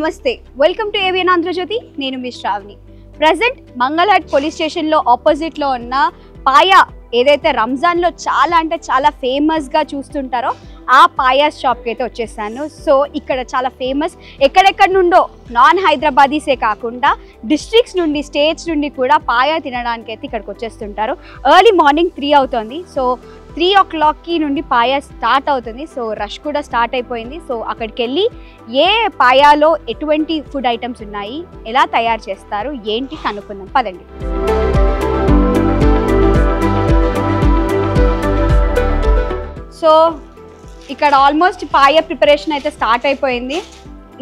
నమస్తే welcome to AVN Andhra Jyothi నేను మీ Shravani present Mangalhat police స్టేషన్లో ఆపోజిట్లో ఉన్న పాయా ఏదైతే రంజాన్లో చాలా అంటే చాలా ఫేమస్గా చూస్తుంటారో ఆ పాయా షాప్కి అయితే వచ్చేసాను. సో ఇక్కడ చాలా ఫేమస్, ఎక్కడెక్కడ నుండో నాన్ హైదరాబాదీసే కాకుండా డిస్ట్రిక్ట్స్ నుండి స్టేట్స్ నుండి కూడా పాయా తినడానికి అయితే ఇక్కడికి వచ్చేస్తుంటారు. ఎర్లీ మార్నింగ్ 3 అవుతుంది. సో 3 o'clock నుండి పాయా స్టార్ట్ అవుతుంది. సో రష్ కూడా స్టార్ట్ అయిపోయింది. సో అక్కడికి వెళ్ళి ఏ పాయాలో ఎటువంటి ఫుడ్ ఐటమ్స్ ఉన్నాయి, ఎలా తయారు చేస్తారు, ఏంటి కనుక్కుందాం పదండి. సో ఇక్కడ ఆల్మోస్ట్ పాయా ప్రిపరేషన్ అయితే స్టార్ట్ అయిపోయింది.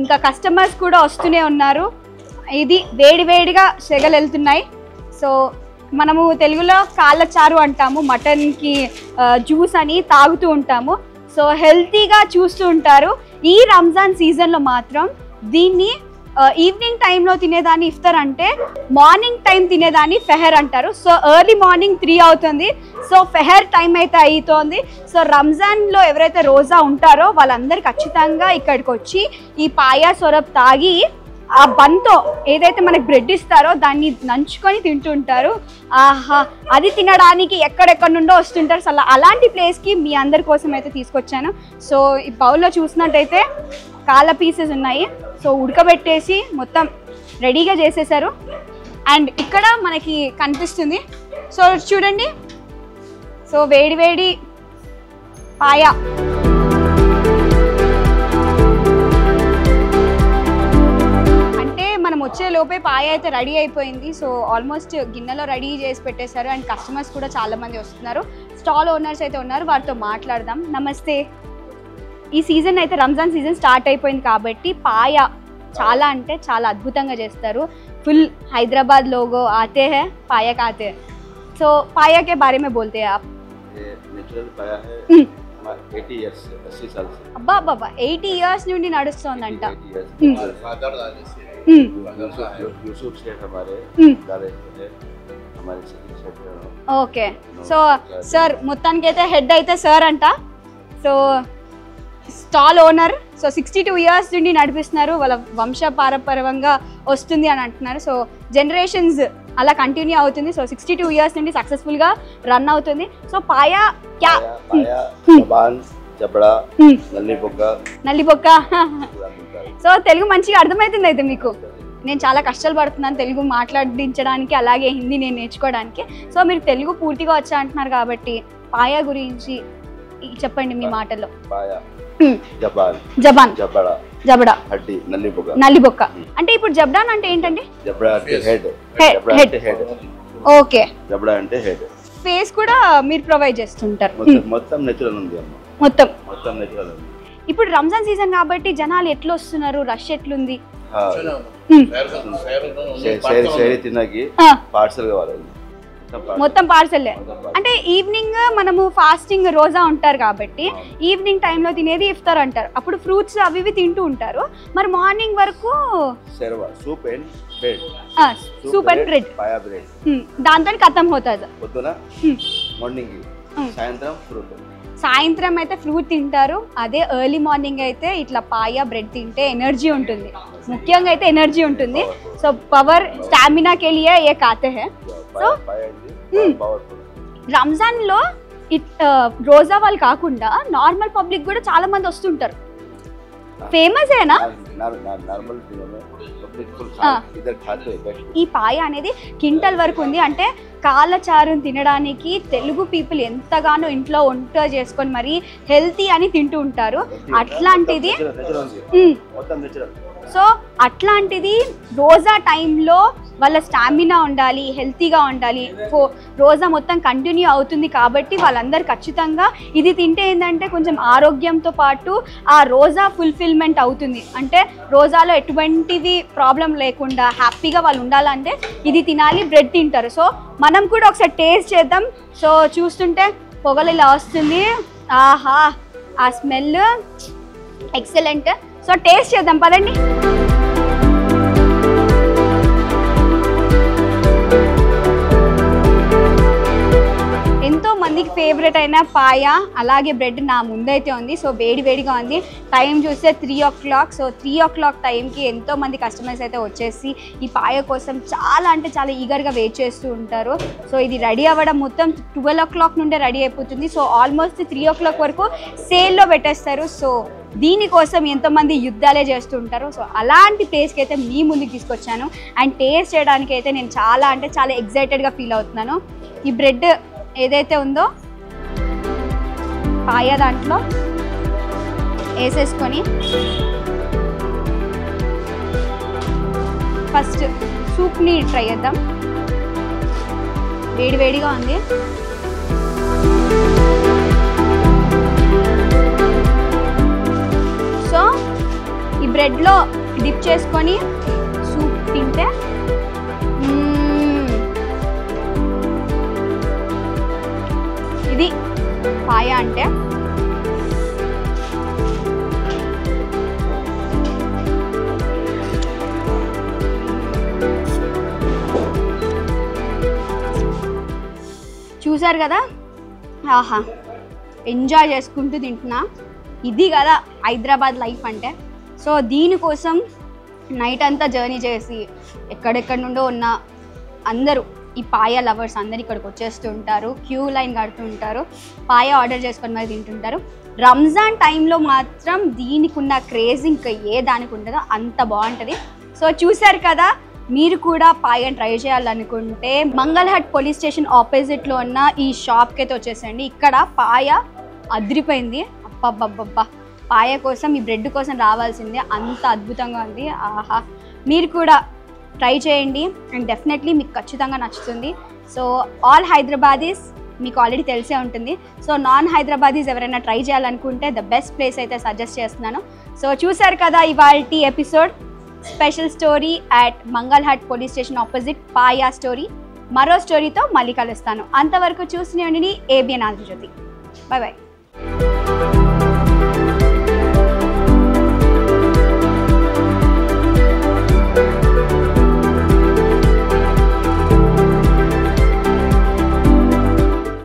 ఇంకా కస్టమర్స్ కూడా వస్తూనే ఉన్నారు. ఇది వేడివేడిగా సెగలు వెళ్తున్నాయి. సో మనము తెలుగులో కాళ్ళ చారు అంటాము, మటన్కి జ్యూస్ అని తాగుతూ ఉంటాము. సో హెల్తీగా చూస్తూ ఉంటారు. ఈ రంజాన్ సీజన్లో మాత్రం దీన్ని ఈవినింగ్ టైంలో తినేదాన్ని ఇఫ్తార్ అంటే, మార్నింగ్ టైం తినేదాన్ని ఫెహర్ అంటారు. సో ఎర్లీ మార్నింగ్ 3 అవుతుంది. సో ఫెహర్ టైం అయితే అవుతోంది. సో రంజాన్లో ఎవరైతే రోజా ఉంటారో వాళ్ళందరూ ఖచ్చితంగా ఇక్కడికి వచ్చి ఈ పాయా సొరబ్ తాగి ఆ బన్తో ఏదైతే మనకి బ్రెడ్ ఇస్తారో దాన్ని నంచుకొని తింటుంటారు. ఆహా, అది తినడానికి ఎక్కడెక్కడ నుండో వస్తుంటారు. అసలు అలాంటి ప్లేస్కి మీ అందరి కోసం అయితే తీసుకొచ్చాను. సో ఈ బౌల్లో చూసినట్టయితే కాళ్ళ పీసెస్ ఉన్నాయి. సో ఉడకబెట్టేసి మొత్తం రెడీగా చేసేసారు. అండ్ ఇక్కడ మనకి కనిపిస్తుంది. సో చూడండి, సో వేడి వేడి పాయా. మనం వచ్చే లోపే పాయ అయితే రెడీ అయిపోయింది. సో ఆల్మోస్ట్ గిన్నెలో రెడీ చేసి పెట్టేశారు. అండ్ కస్టమర్స్ కూడా చాలా మంది వస్తున్నారు. స్టాల్ ఓనర్స్ అయితే ఉన్నారు, వారితో మాట్లాడదాం. నమస్తే. ఈ సీజన్ అయితే రంజాన్ సీజన్ స్టార్ట్ అయిపోయింది కాబట్టి పాయ చాలా అంటే చాలా అద్భుతంగా చేస్తారు. ఫుల్ హైదరాబాద్ లోగో ఆతే హై, పాయా కాతే. సో పాయా కే బారే మే బోల్తే హై ఆప్. नेचुरल पाया है 80 इयर्स 80 साल से. అబ్బా అబ్బా 80 ఇయర్స్ నుండి నడుస్తోందంట. यूसुफ शेख हमारे हमारे ఓకే. సో సార్ మొత్తానికి అయితే హెడ్ అయితే సార్ అంట. So stall owner. So 62 years నుండి నడిపిస్తున్నారు. వాళ్ళ వంశ పారపర్యంగా వస్తుంది అని అంటున్నారు. సో జనరేషన్స్ అలా కంటిన్యూ అవుతుంది. సో 62 ఇయర్స్ నుండి సక్సెస్ఫుల్గా రన్ అవుతుంది. సో పాయా క్యా జబడా నల్లిబొక్క. సో తెలుగు మంచిగా అర్థమవుతుంది అయితే మీకు. నేను చాలా కష్టాలు పడుతున్నాను తెలుగు మాట్లాడించడానికి, అలాగే హిందీ నేను నేర్చుకోవడానికి. సో మీరు తెలుగు పూర్తిగా వచ్చా అంటున్నారు కాబట్టి పాయా గురించి చెప్పండి మీ మాటల్లో. జబాన్, జబడా, నల్లిబొక్క. అంటే ఇప్పుడు జబ్డాన్ అంటే ఏంటండి? హెడ్. ఓకే. జబడా అంటే హెడ్. ఫేస్ కూడా మీరు ప్రొవైడ్ చేస్తుంటారు. మొత్తం నేచురల్ ఉంది. మొత్తం నేచురల్ ఉంది. ఇప్పుడు రంజాన్ సీజన్ కాబట్టి జనాలు ఎట్లా వస్తున్నారు, రష్ ఎట్లుంది? పార్సల్ కావాలి, మొత్తం పార్సల్. అంటే ఈవినింగ్ మనము ఫాస్టింగ్ రోజా ఉంటారు కాబట్టి ఈవినింగ్ టైంలో తినేది ఇఫ్తార్ అంటారు. అప్పుడు ఫ్రూట్స్ అవి ఇవి తింటూ ఉంటారు. మరి మార్నింగ్ వరకు సూప్ అండ్ బ్రెడ్ దాంతో ఖతం అవుతుంది. మార్నింగ్ సాయంత్రం అయితే ఫ్రూట్ తింటారు. అదే ఎర్లీ మార్నింగ్ అయితే ఇట్లా పాయా బ్రెడ్ తింటే ఎనర్జీ ఉంటుంది. ముఖ్యంగా అయితే ఎనర్జీ ఉంటుంది. సో పవర్ స్టామినా కే లియే ఏ కాతే హై. సో రంజాన్ లో రోజా వాళ్ళు కాకుండా నార్మల్ పబ్లిక్ కూడా చాలా మంది వస్తుంటారు. ఫేమస్ ఏనా ఈ పాయ అనేది? క్వింటల్ వరకు ఉంది. అంటే కాళ్ళ చారుని తినడానికి తెలుగు పీపుల్ ఎంతగానో ఇంట్లో వంట చేసుకొని మరి హెల్తీ అని తింటూ ఉంటారు. అట్లాంటిది సో అట్లాంటిది రోజా టైంలో వాళ్ళ స్టామినా ఉండాలి, హెల్తీగా ఉండాలి. రోజా మొత్తం కంటిన్యూ అవుతుంది కాబట్టి వాళ్ళందరూ ఖచ్చితంగా ఇది తింటే ఏంటంటే కొంచెం ఆరోగ్యంతో పాటు ఆ రోజా ఫుల్ఫిల్మెంట్ అవుతుంది. అంటే రోజాలో ఎటువంటివి ప్రాబ్లం లేకుండా హ్యాపీగా వాళ్ళు ఉండాలంటే ఇది తినాలి, బ్రెడ్ తింటారు. సో మనం కూడా ఒకసారి టేస్ట్ చేద్దాం. సో చూస్తుంటే పొగలు ఇలా వస్తుంది. ఆహా, ఆ స్మెల్ ఎక్సలెంట్. సో టేస్ట్ చేద్దాం పదండి. ఎంతో మందికి ఫేవరెట్ ఫేవరెట్ అయిన పాయ అలాగే బ్రెడ్ నా ముందైతే ఉంది. సో వేడిగా ఉంది. టైం చూస్తే 3 o'clock. సో 3 o'clock టైంకి ఎంతోమంది కస్టమర్స్ అయితే వచ్చేసి ఈ పాయ కోసం చాలా అంటే చాలా ఈగర్గా వెయిట్ చేస్తూ ఉంటారు. సో ఇది రెడీ అవ్వడం మొత్తం 12 o'clock నుండే రెడీ అయిపోతుంది. సో ఆల్మోస్ట్ 3 o'clock వరకు సేల్లో పెట్టేస్తారు. సో దీనికోసం ఎంతోమంది యుద్ధాలే చేస్తూ ఉంటారు. సో అలాంటి ప్లేస్కి అయితే మీ ముందుకు తీసుకొచ్చాను. అండ్ టేస్ట్ చేయడానికి అయితే నేను చాలా అంటే చాలా ఎక్సైటెడ్గా ఫీల్ అవుతున్నాను. ఈ బ్రెడ్ ఏదైతే ఉందో పాయ దాంట్లో వేసేసుకొని ఫస్ట్ సూప్ని ట్రై చేద్దాం. వేడిగా ఉంది. సో ఈ బ్రెడ్లో డిప్ చేసుకొని సూప్ తింటే ఇది పాయ అంటే. చూసారు కదా, ఆహా ఎంజాయ్ చేసుకుంటూ తింటున్నా. ఇది కదా హైదరాబాద్ లైఫ్ అంటే. సో దీనికోసం నైట్ అంతా జర్నీ చేసి ఎక్కడెక్కడ నుండో ఉన్న అందరూ ఈ పాయ లవర్స్ అందరు ఇక్కడికి వచ్చేస్తూ ఉంటారు. క్యూ లైన్ కడుతూ ఉంటారు. పాయ ఆర్డర్ చేసుకొని మరి తింటుంటారు. రంజాన్ టైంలో మాత్రం దీనికి ఉన్న క్రేజ్ ఇంకా ఏ దానికి ఉండదో అంత బాగుంటుంది. సో చూసారు కదా, మీరు కూడా పాయని ట్రై చేయాలనుకుంటే మంగళహట్ పోలీస్ స్టేషన్ ఆపోజిట్లో ఉన్న ఈ షాప్కి అయితే వచ్చేసండి. ఇక్కడ పాయ అదిరిపోయింది. అబ్బబ్బబ్బబ్బా, పాయ కోసం ఈ బ్రెడ్ కోసం రావాల్సిందే, అంత అద్భుతంగా ఉంది. ఆహా, మీరు కూడా ట్రై చేయండి అండ్ డెఫినెట్లీ మీకు ఖచ్చితంగా నచ్చుతుంది. సో ఆల్ హైదరాబాదీస్ మీకు ఆల్రెడీ తెలిసే ఉంటుంది. సో నాన్ హైదరాబాదీస్ ఎవరైనా ట్రై చేయాలనుకుంటే ద బెస్ట్ ప్లేస్ అయితే సజెస్ట్ చేస్తున్నాను. సో చూసారు కదా ఇవాల్టి episode special story at Mangalhat police station opposite paya story. మరో స్టోరీతో మళ్ళీ కలుస్తాను. అంతవరకు చూస్తూనే ఉండండి ABN ఆంధ్రజ్యోతి. Bye bye.